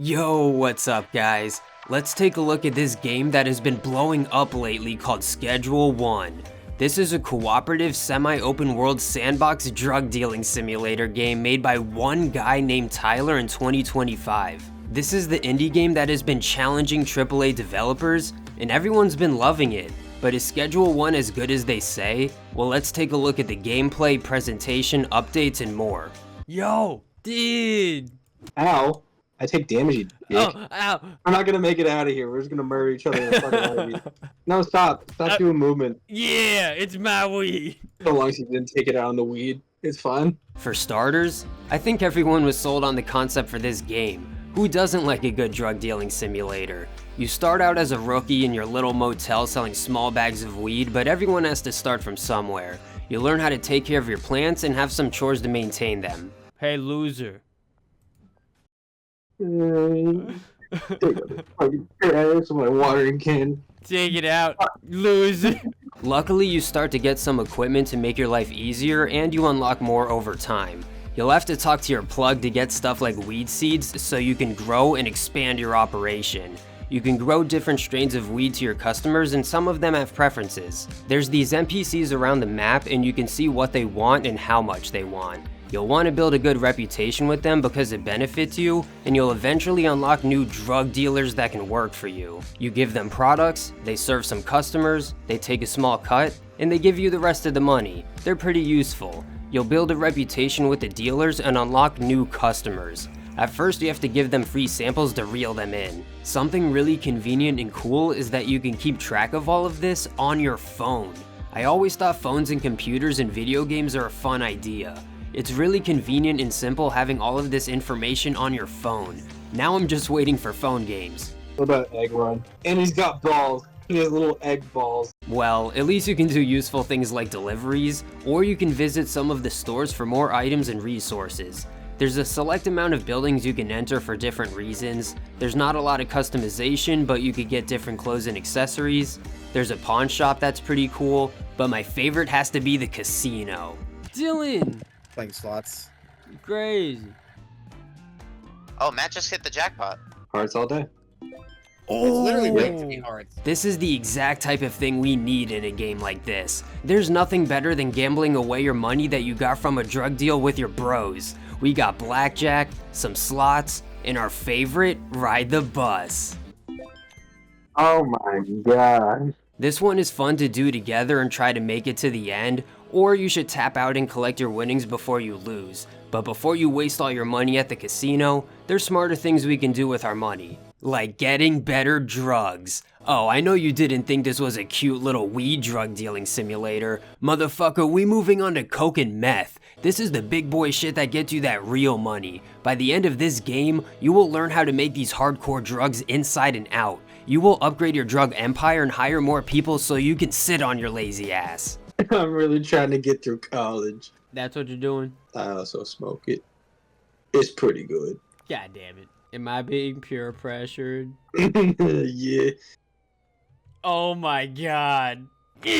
Yo, what's up guys? Let's take a look at this game that has been blowing up lately called Schedule One. This is a cooperative semi-open world sandbox drug dealing simulator game made by one guy named Tyler in 2025. This is the indie game that has been challenging AAA developers and everyone's been loving it. But is Schedule One as good as they say? Well, let's take a look at the gameplay, presentation, updates, and more. Yo, dude! Ow. I take damage, you dick. Oh, ow! We're not gonna make it out of here. We're just gonna murder each other in the fucking out of you. No, stop. Stop doing movement. Yeah, it's my weed! So long as you didn't take it out on the weed, it's fine. For starters, I think everyone was sold on the concept for this game. Who doesn't like a good drug dealing simulator? You start out as a rookie in your little motel selling small bags of weed, but everyone has to start from somewhere. You learn how to take care of your plants and have some chores to maintain them. Hey loser. That's my watering can. Take it out, loser. Luckily, you start to get some equipment to make your life easier, and you unlock more over time. You'll have to talk to your plug to get stuff like weed seeds so you can grow and expand your operation. You can grow different strains of weed to your customers, and some of them have preferences. There's these NPCs around the map, and you can see what they want and how much they want. You'll want to build a good reputation with them because it benefits you, and you'll eventually unlock new drug dealers that can work for you. You give them products, they serve some customers, they take a small cut, and they give you the rest of the money. They're pretty useful. You'll build a reputation with the dealers and unlock new customers. At first, you have to give them free samples to reel them in. Something really convenient and cool is that you can keep track of all of this on your phone. I always thought phones and computers in video games are a fun idea. It's really convenient and simple having all of this information on your phone. Now I'm just waiting for phone games. What about Egg Run? And he's got balls. He has little egg balls. Well, at least you can do useful things like deliveries, or you can visit some of the stores for more items and resources. There's a select amount of buildings you can enter for different reasons. There's not a lot of customization, but you could get different clothes and accessories. There's a pawn shop that's pretty cool, but my favorite has to be the casino. Dylan! Playing slots. Crazy. Oh, Matt just hit the jackpot. Hearts all day. It's literally rigged to be hard. This is the exact type of thing we need in a game like this. There's nothing better than gambling away your money that you got from a drug deal with your bros. We got blackjack, some slots, and our favorite, ride the bus. Oh my god. This one is fun to do together and try to make it to the end, or you should tap out and collect your winnings before you lose. But before you waste all your money at the casino, there's smarter things we can do with our money. Like getting better drugs. Oh, I know you didn't think this was a cute little weed drug dealing simulator. Motherfucker, we moving on to coke and meth. This is the big boy shit that gets you that real money. By the end of this game, you will learn how to make these hardcore drugs inside and out. You will upgrade your drug empire and hire more people so you can sit on your lazy ass. I'm really trying to get through college. That's what you're doing? I also smoke it. It's pretty good. God damn it. Am I being peer pressured? Yeah. Oh my god.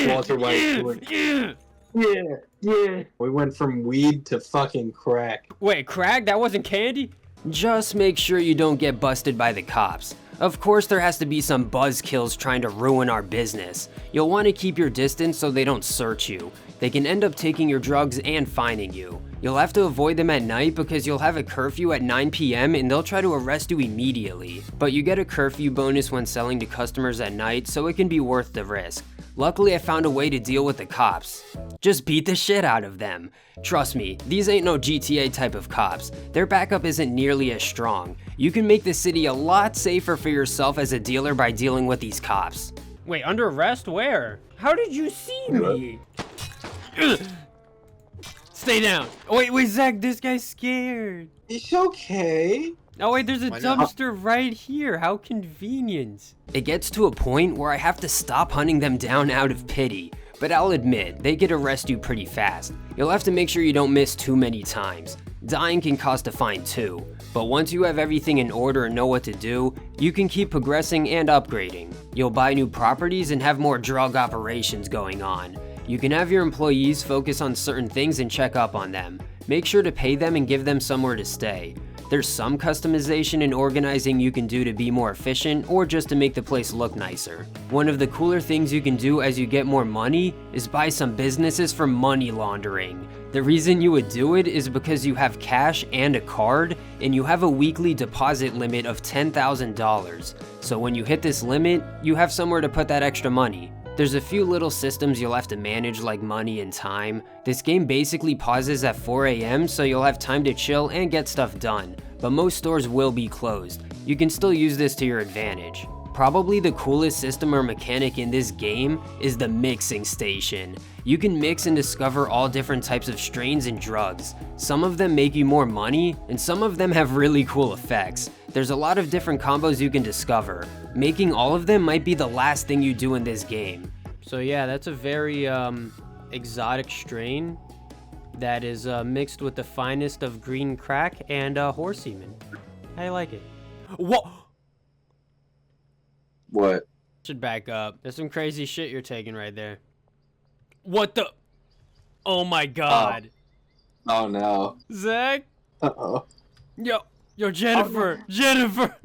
Walter White. Yeah. We went from weed to fucking crack. Wait, crack? That wasn't candy? Just make sure you don't get busted by the cops. Of course there has to be some buzzkills trying to ruin our business. You'll want to keep your distance so they don't search you. They can end up taking your drugs and fining you. You'll have to avoid them at night because you'll have a curfew at 9 p.m. and they'll try to arrest you immediately. But you get a curfew bonus when selling to customers at night, so it can be worth the risk. Luckily, I found a way to deal with the cops. Just beat the shit out of them. Trust me, these ain't no GTA type of cops. Their backup isn't nearly as strong. You can make the city a lot safer for yourself as a dealer by dealing with these cops. Wait, under arrest? Where? How did you see me? Stay down. Wait, Zach, this guy's scared. It's okay. Oh wait, there's a Why not? dumpster right here. How convenient. It gets to a point where I have to stop hunting them down out of pity. But I'll admit, they could arrest you pretty fast. You'll have to make sure you don't miss too many times. Dying can cost a fine too. But once you have everything in order and know what to do, you can keep progressing and upgrading. You'll buy new properties and have more drug operations going on. You can have your employees focus on certain things and check up on them. Make sure to pay them and give them somewhere to stay. There's some customization and organizing you can do to be more efficient or just to make the place look nicer. One of the cooler things you can do as you get more money is buy some businesses for money laundering. The reason you would do it is because you have cash and a card, and you have a weekly deposit limit of $10,000. So when you hit this limit, you have somewhere to put that extra money. There's a few little systems you'll have to manage like money and time. This game basically pauses at 4 AM so you'll have time to chill and get stuff done, but most stores will be closed. You can still use this to your advantage. Probably the coolest system or mechanic in this game is the mixing station. You can mix and discover all different types of strains and drugs. Some of them make you more money, and some of them have really cool effects. There's a lot of different combos you can discover. Making all of them might be the last thing you do in this game. So yeah, that's a very exotic strain that is mixed with the finest of green crack and horse semen. I like it. What? What? Should back up. There's some crazy shit you're taking right there. What the? Oh my god. Oh no. Zach? Uh-oh. Yo, Jennifer! Oh, no. Jennifer!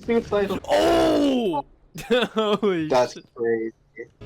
Suicidal. Oh! Holy That's shit. crazy.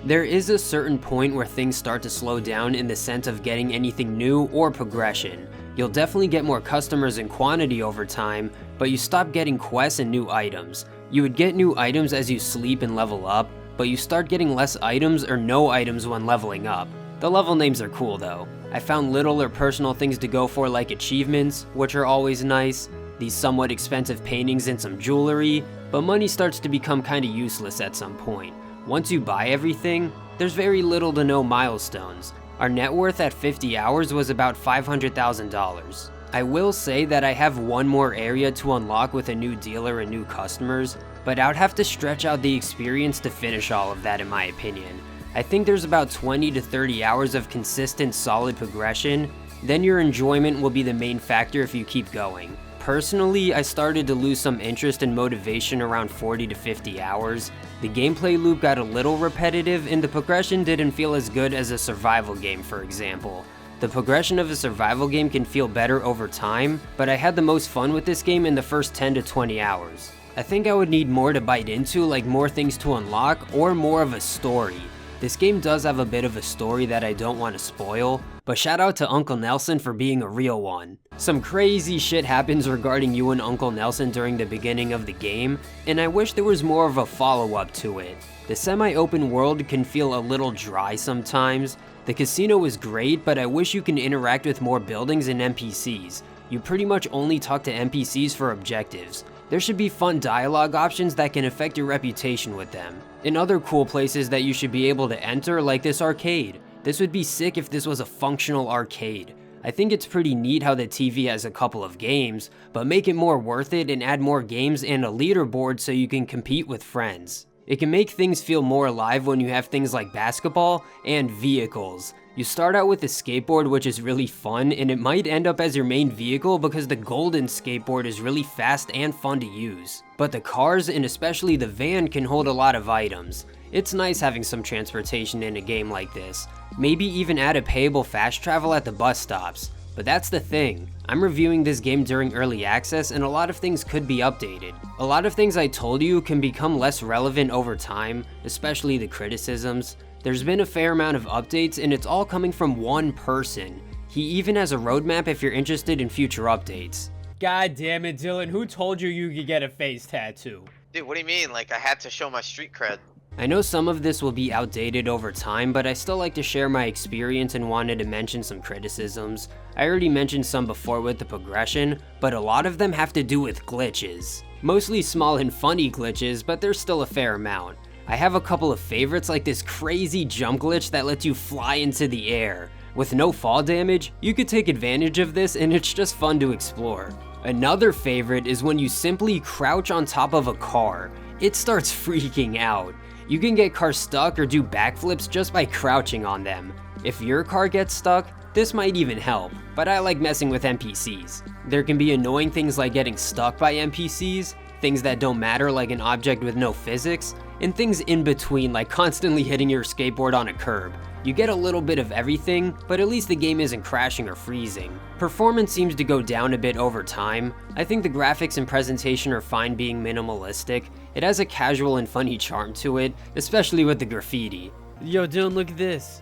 There is a certain point where things start to slow down in the sense of getting anything new or progression. You'll definitely get more customers and quantity over time, but you stop getting quests and new items. You would get new items as you sleep and level up, but you start getting less items or no items when leveling up. The level names are cool though. I found little or personal things to go for like achievements, which are always nice, these somewhat expensive paintings and some jewelry, but money starts to become kinda useless at some point. Once you buy everything, there's very little to no milestones. Our net worth at 50 hours was about $500,000. I will say that I have one more area to unlock with a new dealer and new customers, but I'd have to stretch out the experience to finish all of that in my opinion. I think there's about 20 to 30 hours of consistent solid progression, then your enjoyment will be the main factor if you keep going. Personally, I started to lose some interest and motivation around 40 to 50 hours. The gameplay loop got a little repetitive and the progression didn't feel as good as a survival game, for example. The progression of a survival game can feel better over time, but I had the most fun with this game in the first 10 to 20 hours. I think I would need more to bite into, like more things to unlock or more of a story. This game does have a bit of a story that I don't want to spoil, but shout out to Uncle Nelson for being a real one. Some crazy shit happens regarding you and Uncle Nelson during the beginning of the game, and I wish there was more of a follow-up to it. The semi-open world can feel a little dry sometimes. The casino is great, but I wish you can interact with more buildings and NPCs. You pretty much only talk to NPCs for objectives. There should be fun dialogue options that can affect your reputation with them. And other cool places that you should be able to enter, like this arcade. This would be sick if this was a functional arcade. I think it's pretty neat how the TV has a couple of games, but make it more worth it and add more games and a leaderboard so you can compete with friends. It can make things feel more alive when you have things like basketball and vehicles. You start out with a skateboard, which is really fun, and it might end up as your main vehicle because the golden skateboard is really fast and fun to use. But the cars, and especially the van, can hold a lot of items. It's nice having some transportation in a game like this. Maybe even add a payable fast travel at the bus stops. But that's the thing. I'm reviewing this game during early access and a lot of things could be updated. A lot of things I told you can become less relevant over time, especially the criticisms. There's been a fair amount of updates and it's all coming from one person. He even has a roadmap if you're interested in future updates. God damn it, Dylan, who told you you could get a face tattoo? Dude, what do you mean? Like, I had to show my street cred. I know some of this will be outdated over time, but I still like to share my experience and wanted to mention some criticisms. I already mentioned some before with the progression, but a lot of them have to do with glitches. Mostly small and funny glitches, but there's still a fair amount. I have a couple of favorites like this crazy jump glitch that lets you fly into the air. With no fall damage, you could take advantage of this and it's just fun to explore. Another favorite is when you simply crouch on top of a car. It starts freaking out. You can get cars stuck or do backflips just by crouching on them. If your car gets stuck, this might even help, but I like messing with NPCs. There can be annoying things like getting stuck by NPCs, things that don't matter like an object with no physics, and things in between like constantly hitting your skateboard on a curb. You get a little bit of everything, but at least the game isn't crashing or freezing. Performance seems to go down a bit over time. I think the graphics and presentation are fine being minimalistic. It has a casual and funny charm to it, especially with the graffiti. Yo, Dylan, look at this.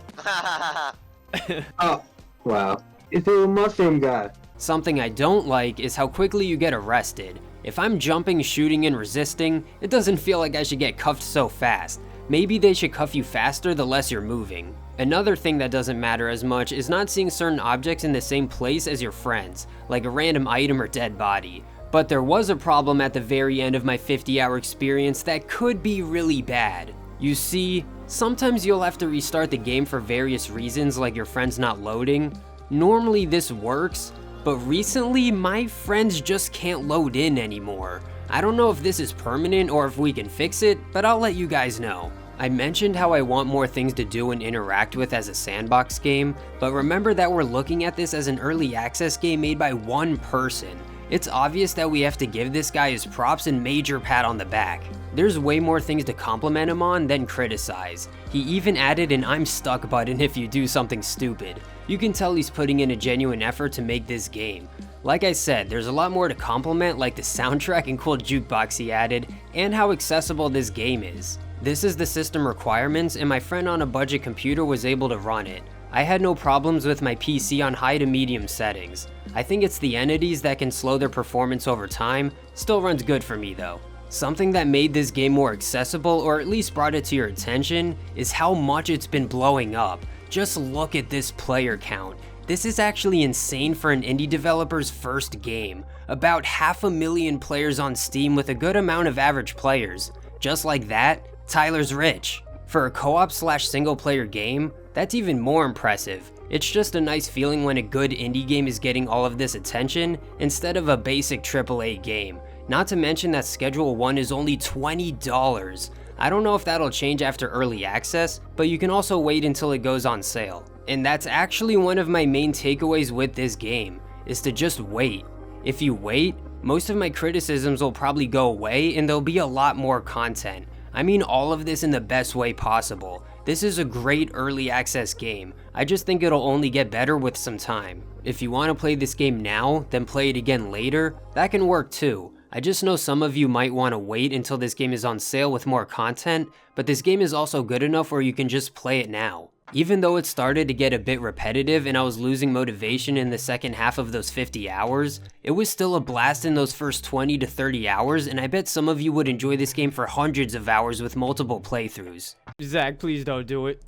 Oh, wow. It's a mushroom guy. Something I don't like is how quickly you get arrested. If I'm jumping, shooting, and resisting, it doesn't feel like I should get cuffed so fast. Maybe they should cuff you faster the less you're moving. Another thing that doesn't matter as much is not seeing certain objects in the same place as your friends, like a random item or dead body. But there was a problem at the very end of my 50-hour experience that could be really bad. You see, sometimes you'll have to restart the game for various reasons, like your friends not loading. Normally this works, but recently my friends just can't load in anymore. I don't know if this is permanent or if we can fix it, but I'll let you guys know. I mentioned how I want more things to do and interact with as a sandbox game, but remember that we're looking at this as an early access game made by one person. It's obvious that we have to give this guy his props and major pat on the back. There's way more things to compliment him on than criticize. He even added an I'm stuck button if you do something stupid. You can tell he's putting in a genuine effort to make this game. Like I said, there's a lot more to compliment, like the soundtrack and cool jukebox he added, and how accessible this game is. This is the system requirements, and my friend on a budget computer was able to run it. I had no problems with my PC on high to medium settings. I think it's the entities that can slow their performance over time. Still runs good for me though. Something that made this game more accessible, or at least brought it to your attention, is how much it's been blowing up. Just look at this player count. This is actually insane for an indie developer's first game. About 500,000 players on Steam with a good amount of average players. Just like that, Tyler's rich. For a co-op / single player game, that's even more impressive. It's just a nice feeling when a good indie game is getting all of this attention instead of a basic AAA game. Not to mention that Schedule 1 is only $20. I don't know if that'll change after early access, but you can also wait until it goes on sale. And that's actually one of my main takeaways with this game, is to just wait. If you wait, most of my criticisms will probably go away and there'll be a lot more content. I mean all of this in the best way possible. This is a great early access game. I just think it'll only get better with some time. If you want to play this game now, then play it again later, that can work too. I just know some of you might want to wait until this game is on sale with more content, but this game is also good enough where you can just play it now. Even though it started to get a bit repetitive and I was losing motivation in the second half of those 50 hours, it was still a blast in those first 20 to 30 hours, and I bet some of you would enjoy this game for hundreds of hours with multiple playthroughs. Zach, please don't do it.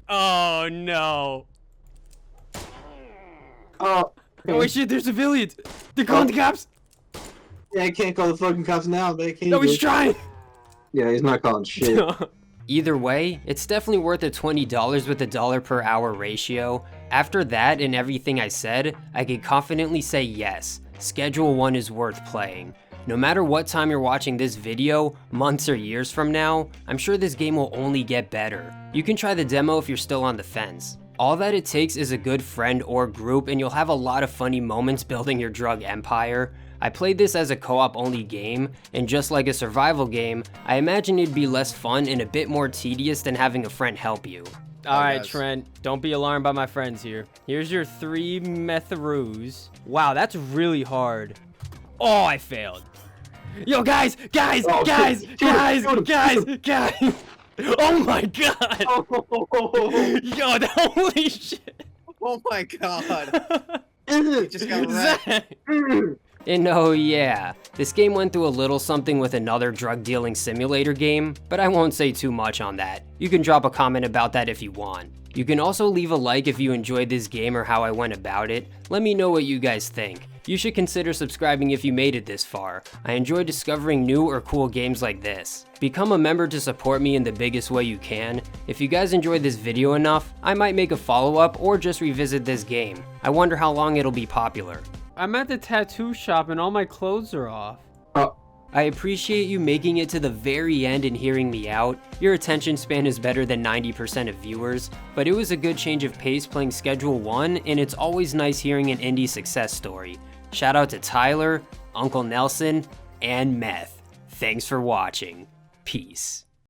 Oh no. Oh, Oh shit, there's civilians! They're calling the cops! yeah, I can't call the fucking cops now. They can't. No, he's trying! Yeah, he's not calling shit. Either way, it's definitely worth the $20 with a $1 per hour ratio. After that and everything I said, I can confidently say yes, Schedule 1 is worth playing. No matter what time you're watching this video, months or years from now, I'm sure this game will only get better. You can try the demo if you're still on the fence. All that it takes is a good friend or group and you'll have a lot of funny moments building your drug empire. I played this as a co-op only game, and just like a survival game, I imagine it'd be less fun and a bit more tedious than having a friend help you. Alright guys. Trent, don't be alarmed by my friends here. Here's your 3 metharoos. Wow, that's really hard. Oh, I failed. Yo guys! Oh, Guys! shoot him. Oh my god! Yo, holy shit! Oh my god. You just got wrecked. Zach! And oh yeah, this game went through a little something with another drug dealing simulator game, but I won't say too much on that. You can drop a comment about that if you want. You can also leave a like if you enjoyed this game or how I went about it. Let me know what you guys think. You should consider subscribing if you made it this far. I enjoy discovering new or cool games like this. Become a member to support me in the biggest way you can. If you guys enjoyed this video enough, I might make a follow-up or just revisit this game. I wonder how long it'll be popular. I'm at the tattoo shop and all my clothes are off. Oh. I appreciate you making it to the very end and hearing me out. Your attention span is better than 90% of viewers, but it was a good change of pace playing Schedule 1, and it's always nice hearing an indie success story. Shout out to Tyler, Uncle Nelson, and Meth. Thanks for watching. Peace.